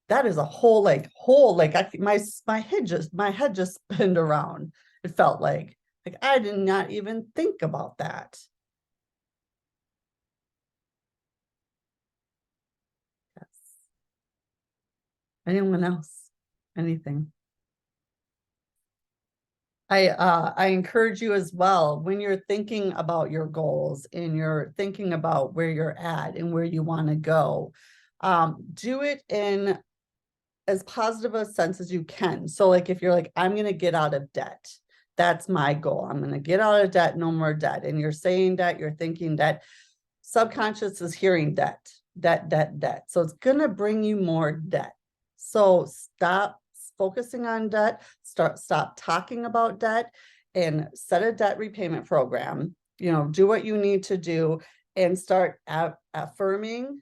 that is a whole my head just spinned around. It felt like I did not even think about that. Yes. Anyone else? Anything? I encourage you as well, when you're thinking about your goals and you're thinking about where you're at and where you want to go, do it in as positive a sense as you can. So like, if you're like, I'm going to get out of debt, that's my goal. I'm going to get out of debt, no more debt. And you're saying that, you're thinking that, subconscious is hearing debt. So it's going to bring you more debt. So stop focusing on debt, stop talking about debt, and set a debt repayment program. Do what you need to do and start affirming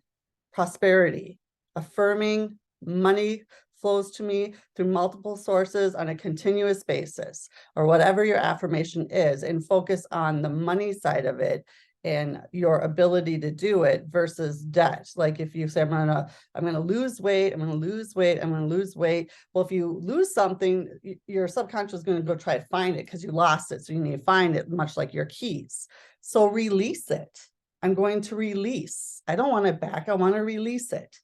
prosperity, affirming money flows to me through multiple sources on a continuous basis, or whatever your affirmation is, and focus on the money side of it and your ability to do it versus debt. Like if you say, I'm gonna lose weight, I'm gonna lose weight. Well, if you lose something, your subconscious is going to go try to find it because you lost it. So you need to find it, much like your keys. So release it. I'm going to release. I don't want it back. I want to release it.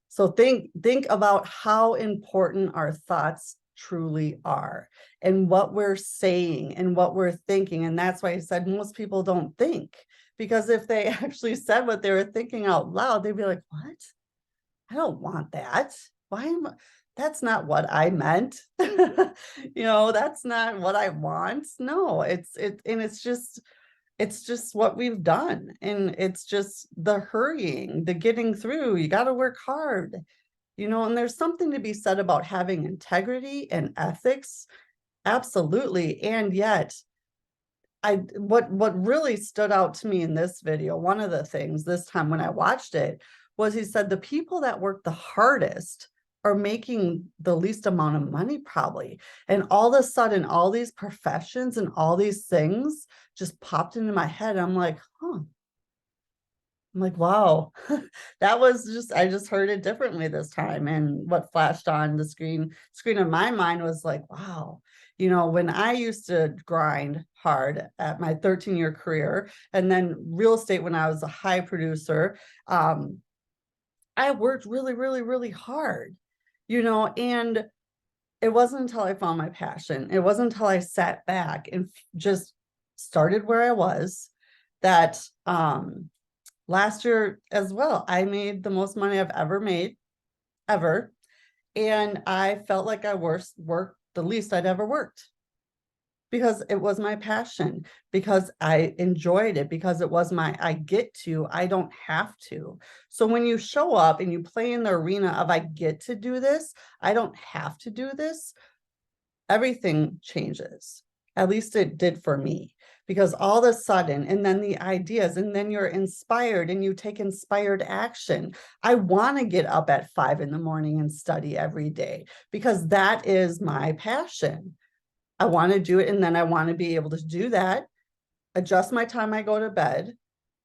So think about how important our thoughts truly are and what we're saying and what we're thinking. And that's why I said most people don't think, because if they actually said what they were thinking out loud, they'd be like, what? I don't want that. That's not what I meant. That's not what I want. No, it's just, it's just what we've done. And it's just the hurrying, the getting through. You got to work hard, and there's something to be said about having integrity and ethics. Absolutely. And yet, what really stood out to me in this video, one of the things this time when I watched it, was he said the people that work the hardest are making the least amount of money probably. And all of a sudden, all these professions and all these things just popped into my head. I'm like, wow, that was I just heard it differently this time. And what flashed on the screen of my mind was like, wow, when I used to grind hard at my 13-year career, and then real estate when I was a high producer, I worked really, really, really hard, and it wasn't until I found my passion. It wasn't until I sat back and just started where I was that, last year as well, I made the most money I've ever made, ever. And I felt like I worked the least I'd ever worked because it was my passion, because I enjoyed it, because it was I don't have to. So when you show up and you play in the arena of I get to do this, I don't have to do this, everything changes. At least it did for me. Because all of a sudden, and then the ideas, and then you're inspired and you take inspired action. I want to get up at 5 a.m. and study every day because that is my passion. I want to do it. And then I want to be able to do that, adjust my time I go to bed,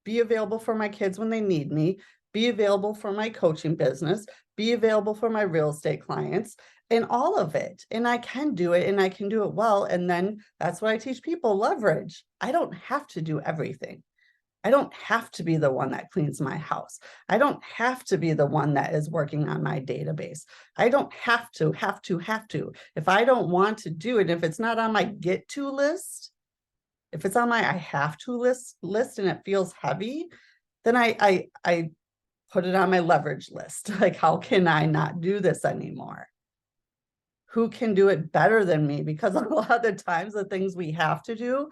be available for my kids when they need me, be available for my coaching business, be available for my real estate clients, and all of it. And I can do it, and I can do it well. And then that's what I teach people: leverage. I don't have to do everything. I don't have to be the one that cleans my house. I don't have to be the one that is working on my database. I don't have to. If I don't want to do it, if it's not on my get to list, if it's on my I have to list and it feels heavy, then I put it on my leverage list. Like, how can I not do this anymore? Who can do it better than me? Because a lot of the times the things we have to do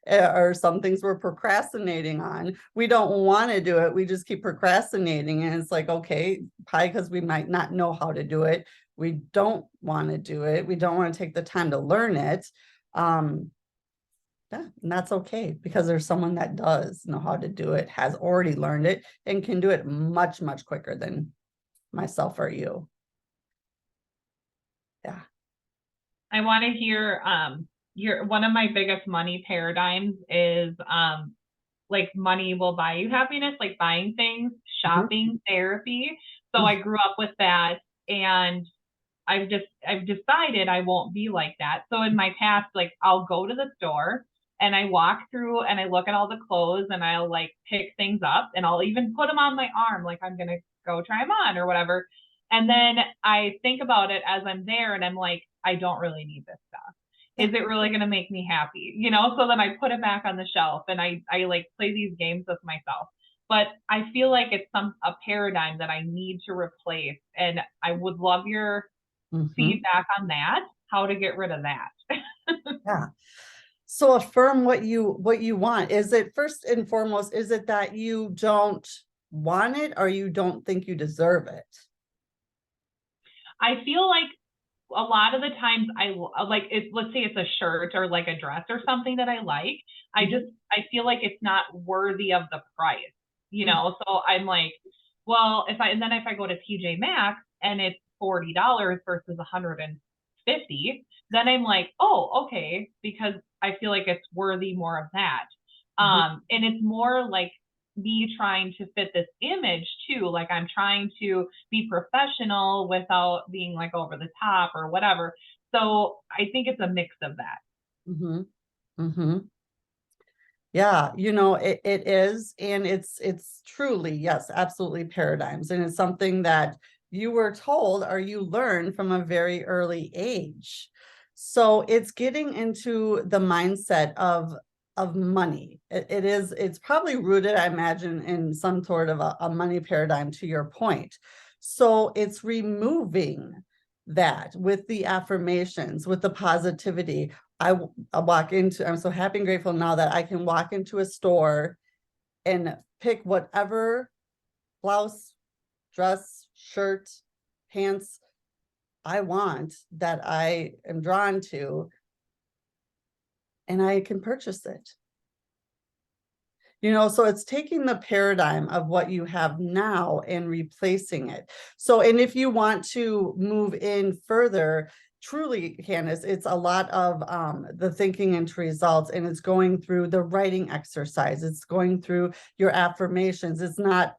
are some things we're procrastinating on. We don't want to do it. We just keep procrastinating. And it's like, okay, probably because we might not know how to do it. We don't want to do it. We don't want to take the time to learn it. Yeah, and that's okay, because there's someone that does know how to do it, has already learned it, and can do it much, much quicker than myself or you. Yeah. I want to hear one of my biggest money paradigms is like money will buy you happiness, like buying things, shopping, therapy. So I grew up with that, and I've decided I won't be like that. So in my past, like, I'll go to the store and I walk through and I look at all the clothes and I'll like pick things up and I'll even put them on my arm, like I'm gonna go try them on or whatever. And then I think about it as I'm there and I'm like, I don't really need this stuff. Is it really going to make me happy? So then I put it back on the shelf and I like play these games with myself. But I feel like it's a paradigm that I need to replace. And I would love your feedback on that, how to get rid of that. Yeah. So affirm what you want. Is it, first and foremost, is it that you don't want it or you don't think you deserve it? I feel like a lot of the times I like it, let's say it's a shirt or like a dress or something that I like. I feel like it's not worthy of the price, So I'm like, well, if I go to TJ Maxx and it's $40 versus $150, then I'm like, oh, okay, because I feel like it's worthy more of that. And it's more like me trying to fit this image too. Like, I'm trying to be professional without being like over the top or whatever. So I think it's a mix of that. Yeah, it is. And it's truly, yes, absolutely paradigms. And it's something that you were told or you learned from a very early age. So it's getting into the mindset of money. It's probably rooted, I imagine, in some sort of a money paradigm, to your point. So it's removing that with the affirmations, with the positivity. I'm so happy and grateful now that I can walk into a store and pick whatever blouse, dress, shirt, pants I want that I am drawn to, and I can purchase it. So it's taking the paradigm of what you have now and replacing it. So, and if you want to move in further, truly, Candace, it's a lot of the thinking into results, and it's going through the writing exercise. It's going through your affirmations. It's not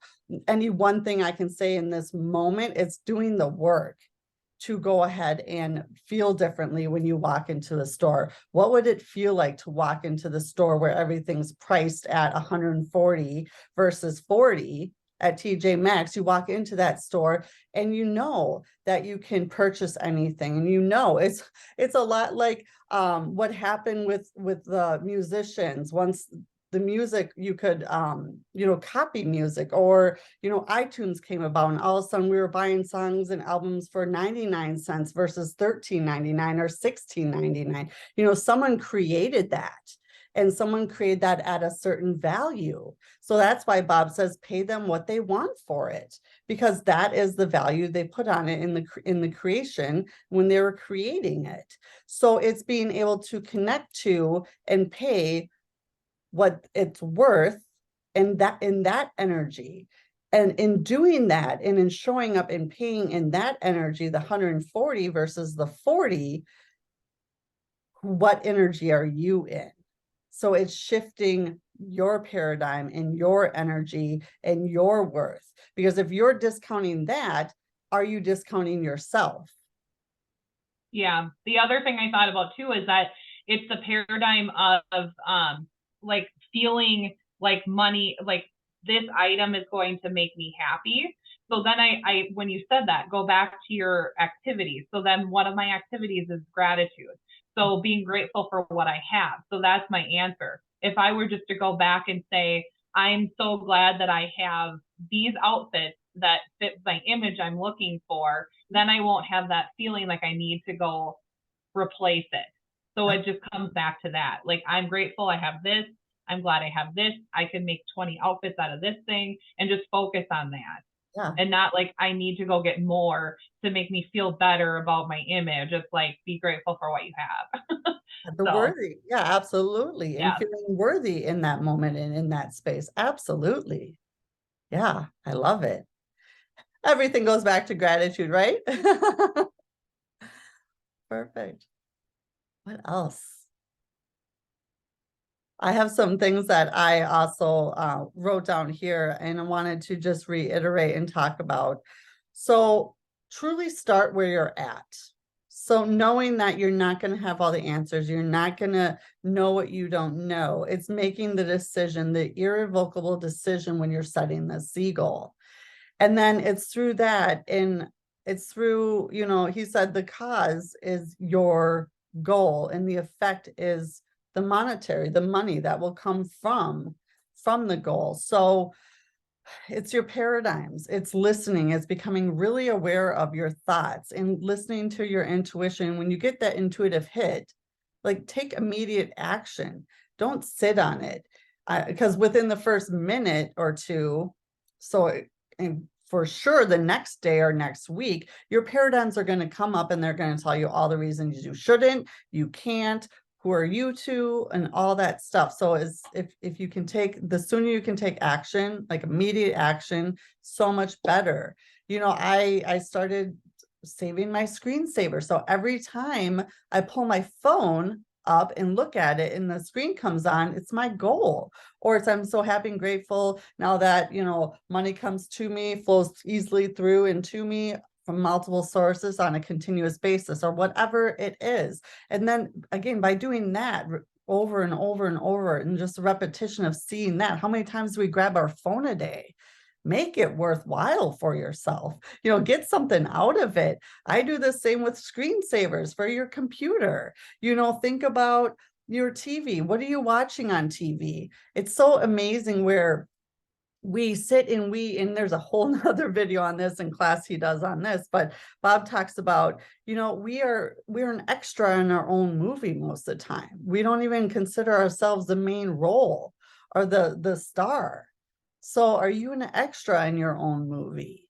any one thing I can say in this moment. It's doing the work to go ahead and feel differently when you walk into the store. What would it feel like to walk into the store where everything's priced at 140 versus 40 at TJ Maxx? You walk into that store and you know that you can purchase anything, and it's a lot like what happened with the musicians. Once the music, you could copy music, or iTunes came about, and all of a sudden we were buying songs and albums for 99 cents versus 13.99 or 16.99. Someone created that, and someone created that at a certain value. So that's why Bob says pay them what they want for it, because that is the value they put on it in the creation when they were creating it. So it's being able to connect to and pay what it's worth, and that in that energy. And in doing that, and in showing up and paying in that energy, the 140 versus the 40, what energy are you in? So it's shifting your paradigm and your energy and your worth. Because if you're discounting that, are you discounting yourself? Yeah. The other thing I thought about too is that it's the paradigm of like feeling like money, like this item is going to make me happy. So then I when you said that, go back to your activities. So then one of my activities is gratitude. So being grateful for what I have. So that's my answer. If I were just to go back and say, I'm so glad that I have these outfits that fit my image I'm looking for, then I won't have that feeling like I need to go replace it. So it just comes back to that. Like, I'm grateful I have this. I'm glad I have this. I can make 20 outfits out of this thing, and just focus on that. Yeah. And not like I need to go get more to make me feel better about my image. It's like, be grateful for what you have. The worthy. Yeah, absolutely. And Yeah. feeling worthy in that moment and in that space. Absolutely. Yeah, I love it. Everything goes back to gratitude, right? Perfect. What else? I have some things that I also wrote down here, and I wanted to just reiterate and talk about. So truly start where you're at. So knowing that you're not going to have all the answers, you're not going to know what you don't know. It's making the decision, the irrevocable decision when you're setting the Z goal. And then it's through that, and it's through, he said the cause is your goal, and the effect is the monetary, the money that will come from the goal. So it's your paradigms, it's listening, it's becoming really aware of your thoughts and listening to your intuition. When you get that intuitive hit, like, take immediate action. Don't sit on it, because within the first minute or two, and for sure the next day or next week, your paradigms are going to come up, and they're going to tell you all the reasons you shouldn't, you can't, who are you to, and all that stuff. So if you can the sooner you can take action, like immediate action, so much better. I started saving my screensaver. So every time I pull my phone up and look at it and the screen comes on, it's my goal. Or I'm so happy and grateful now that, money comes to me, flows easily through and to me from multiple sources on a continuous basis, or whatever it is. And then again, by doing that over and over and over, and just a repetition of seeing that, how many times do we grab our phone a day? Make it worthwhile for yourself, get something out of it. I do the same with screensavers for your computer. Think about your TV. What are you watching on TV? It's so amazing where we sit and there's a whole nother video on this in class he does on this, but Bob talks about, we're an extra in our own movie most of the time. We don't even consider ourselves the main role or the star. So are you an extra in your own movie?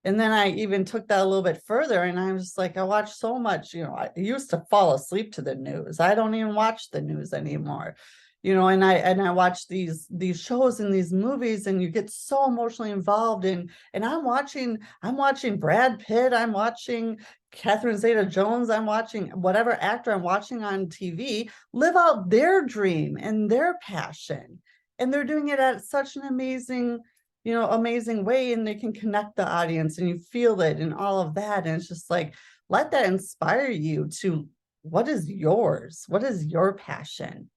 And then I even took that a little bit further, and I was just like, I watch so much, I used to fall asleep to the news. I don't even watch the news anymore. And I watch these shows and these movies, and you get so emotionally involved in, and I'm watching Brad Pitt, I'm watching Catherine Zeta-Jones, I'm watching whatever actor I'm watching on TV live out their dream and their passion. And they're doing it at such an amazing way, and they can connect the audience, and you feel it and all of that. And it's just like, let that inspire you to what is yours? What is your passion?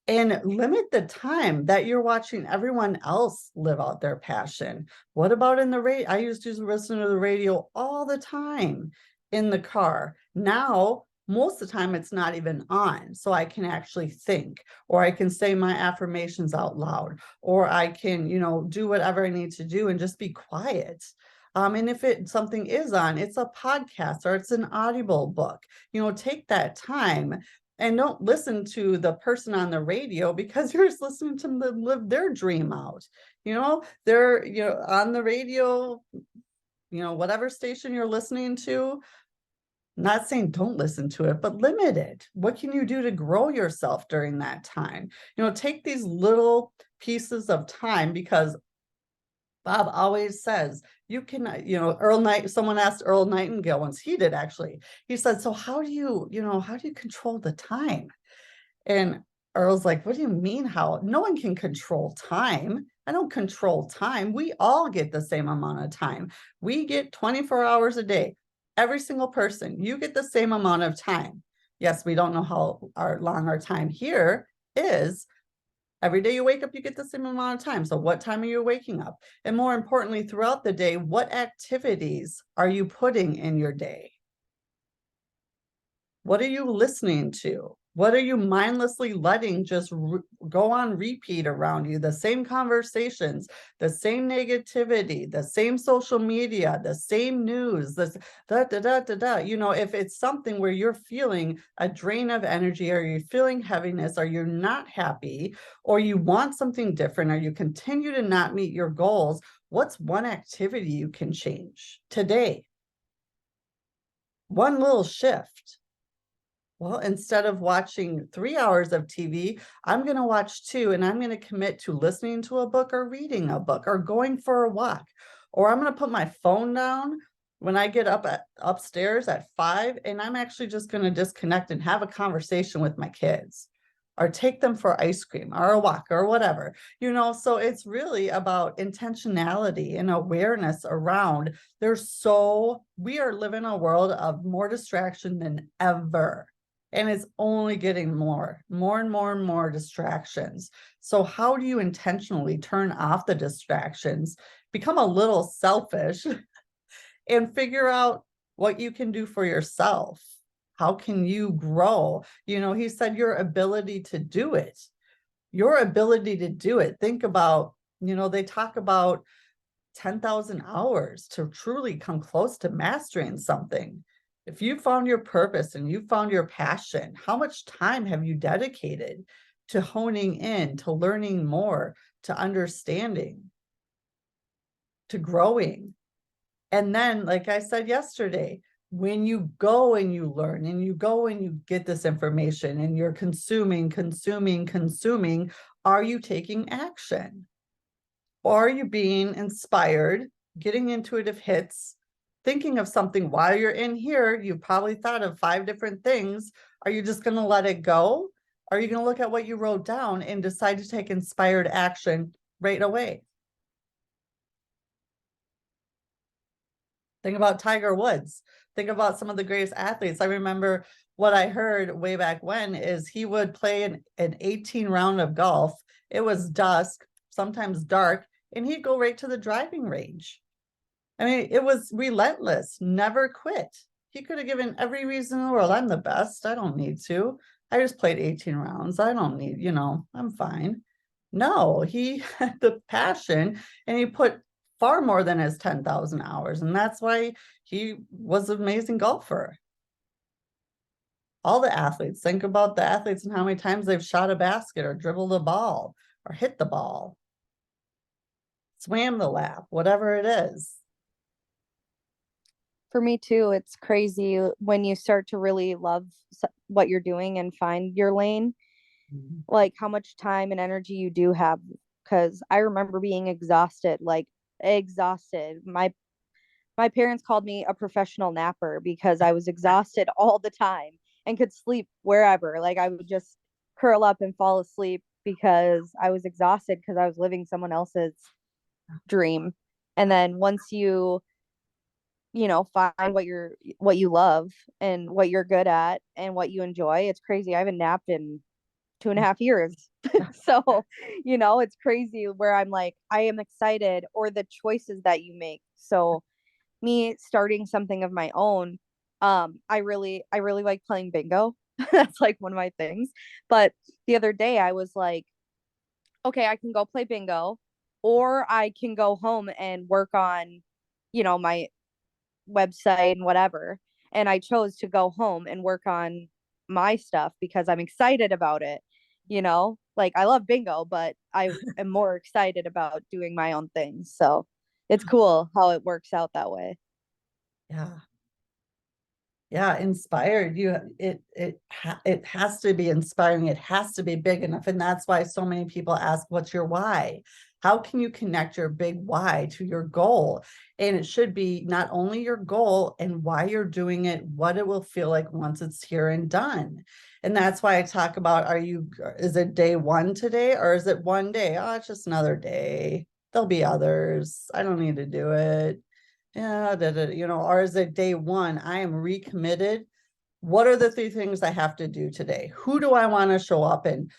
And limit the time that you're watching everyone else live out their passion. What about in the radio? I used to listen to the radio all the time in the car. Now, most of the time it's not even on, so I can actually think, or I can say my affirmations out loud, or I can, do whatever I need to do and just be quiet. And if something is on, it's a podcast or it's an Audible book, take that time. And don't listen to the person on the radio, because you're just listening to them live their dream out. They're, on the radio, whatever station you're listening to. Not saying don't listen to it, but limit it. What can you do to grow yourself during that time? Take these little pieces of time, because Bob always says you can, someone asked Earl Nightingale once, he did actually. He said, so how do you control the time? And Earl's like, what do you mean how? No one can control time. I don't control time. We all get the same amount of time. We get 24 hours a day. Every single person, you get the same amount of time. Yes, we don't know how long our time here is. Every day you wake up, you get the same amount of time. So what time are you waking up? And more importantly, throughout the day, what activities are you putting in your day? What are you listening to? What are you mindlessly letting just go on repeat around you? The same conversations, the same negativity, the same social media, the same news, this if it's something where you're feeling a drain of energy, or you're feeling heaviness, or you're not happy, or you want something different, or you continue to not meet your goals, what's one activity you can change today? One little shift. Well, instead of watching 3 hours of TV, I'm going to watch 2, and I'm going to commit to listening to a book, or reading a book, or going for a walk. Or I'm going to put my phone down when I get upstairs at 5, and I'm actually just going to disconnect and have a conversation with my kids, or take them for ice cream or a walk or whatever, so it's really about intentionality and awareness around. We are living a world of more distraction than ever. And it's only getting more and more distractions. So how do you intentionally turn off the distractions, become a little selfish, and figure out what you can do for yourself? How can you grow? He said your ability to do it. Think about, they talk about 10,000 hours to truly come close to mastering something. If you found your purpose and you found your passion, how much time have you dedicated to honing in, to learning more, to understanding, to growing? And then, like I said yesterday, when you go and you learn, and you go and you get this information, and you're consuming, are you taking action? Or are you being inspired, getting intuitive hits, thinking of something while you're in here? You've probably thought of 5 different things. Are you just going to let it go? Are you going to look at what you wrote down and decide to take inspired action right away? Think about Tiger Woods. Think about some of the greatest athletes. I remember what I heard way back when is he would play an 18 round of golf. It was dusk, sometimes dark, and he'd go right to the driving range. I mean, it was relentless, never quit. He could have given every reason in the world. I'm the best. I don't need to. I just played 18 rounds. I don't need, I'm fine. No, he had the passion and he put far more than his 10,000 hours. And that's why he was an amazing golfer. All the athletes, think about the athletes and how many times they've shot a basket or dribbled a ball or hit the ball, swam the lap, whatever it is. For me too, it's crazy when you start to really love what you're doing and find your lane, like how much time and energy you do have. Because I remember being exhausted, like exhausted. My parents called me a professional napper because I was exhausted all the time and could sleep wherever. Like I would just curl up and fall asleep because I was exhausted because I was living someone else's dream. And then once you find what you love and what you're good at and what you enjoy, it's crazy. I haven't napped in 2.5 years. So, it's crazy where I'm like, I am excited, or the choices that you make. So me starting something of my own, I really like playing bingo. That's like one of my things. But the other day I was like, okay, I can go play bingo, or I can go home and work on, my website and whatever. And I chose to go home and work on my stuff because I'm excited about it. Like I love bingo, but I am more excited about doing my own things. So it's cool how it works out that way. Yeah. Yeah, inspired. It has to be inspiring. It has to be big enough. And that's why so many people ask, what's your why? How can you connect your big why to your goal? And it should be not only your goal and why you're doing it, what it will feel like once it's here and done. And that's why I talk about, is it day one today, or is it one day? Oh, it's just another day. There'll be others. I don't need to do it. Yeah, or is it day one? I am recommitted. What are the 3 things I have to do today? Who do I want to show up and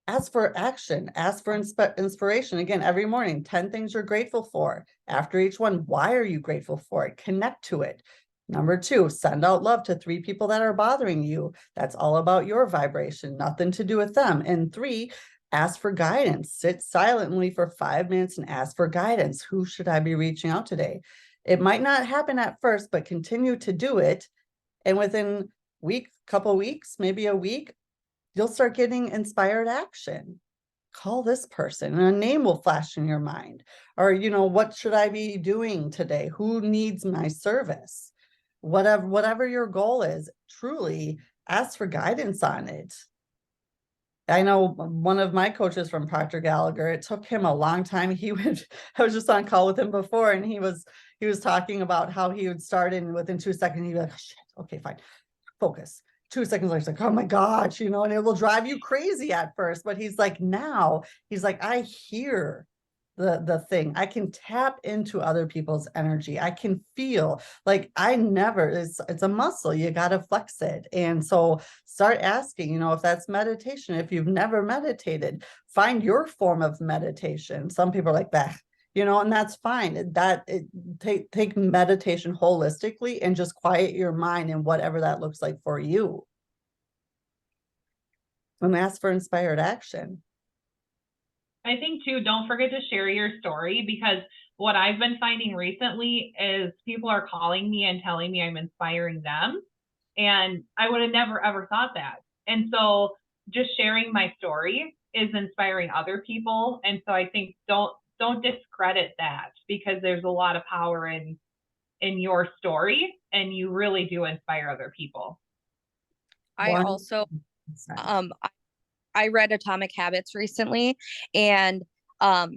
ask for action, ask for inspiration? Again, every morning, 10 things you're grateful for. After each one, why are you grateful for it? Connect to it. Number 2, send out love to 3 people that are bothering you. That's all about your vibration, nothing to do with them. And 3, ask for guidance. Sit silently for 5 minutes and ask for guidance. Who should I be reaching out today? It might not happen at first, but continue to do it. And within couple weeks, maybe a week, you'll start getting inspired action. Call this person and a name will flash in your mind. Or, what should I be doing today? Who needs my service? Whatever your goal is, truly ask for guidance on it. I know one of my coaches from Procter Gallagher, it took him a long time. I was just on call with him before, and he was talking about how he would start, and within 2 seconds, he'd be like, oh, shit, okay, fine, focus. 2 seconds later, he's like, oh my gosh, and it will drive you crazy at first. But he's like, I hear the thing. I can tap into other people's energy. I can feel like it's a muscle. You got to flex it. And so start asking, if that's meditation, if you've never meditated, find your form of meditation. Some people are like that. And that's fine. Take meditation holistically and just quiet your mind and whatever that looks like for you. And ask for inspired action. I think too, don't forget to share your story, because what I've been finding recently is people are calling me and telling me I'm inspiring them. And I would have never, ever thought that. And so just sharing my story is inspiring other people. And so I think don't discredit that, because there's a lot of power in your story, and you really do inspire other people. I also I read Atomic Habits recently, and a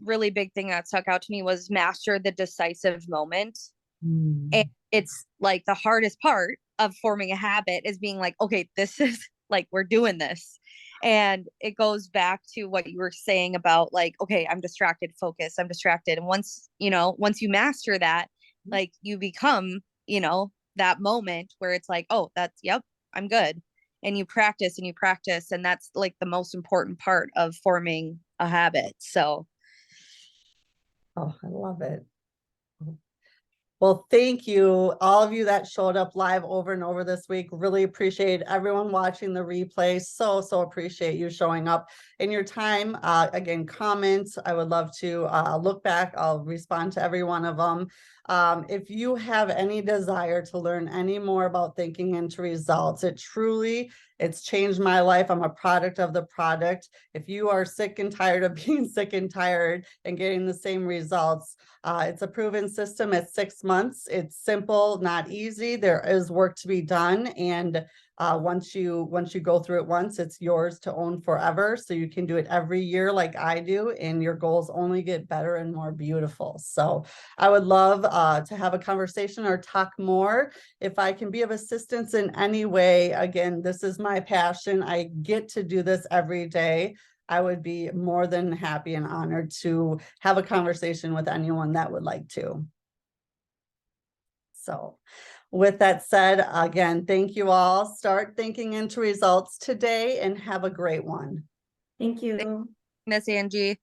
really big thing that stuck out to me was master the decisive moment. And it's like the hardest part of forming a habit is being like, okay, this is like, we're doing this. And it goes back to what you were saying about like, okay, I'm distracted, focus, I'm distracted. And once you master that, like you become, that moment where it's like, oh, yep, I'm good. And you practice and you practice. And that's like the most important part of forming a habit. So. Oh, I love it. Well, thank you, all of you that showed up live over and over this week. Really appreciate everyone watching the replay. So appreciate you showing up in your time. Again, comments, I would love to look back. I'll respond to every one of them. If you have any desire to learn any more about thinking into results, it's changed my life. I'm a product of the product. If you are sick and tired of being sick and tired and getting the same results, it's a proven system at 6 months. It's simple, not easy. There is work to be done. And once you go through it once, it's yours to own forever. So you can do it every year like I do, and your goals only get better and more beautiful. So I would love to have a conversation or talk more. If I can be of assistance in any way, again, this is my passion. I get to do this every day. I would be more than happy and honored to have a conversation with anyone that would like to. So with that said, again, thank you all. Start thinking into results today and have a great one. Thank you. Miss Angie.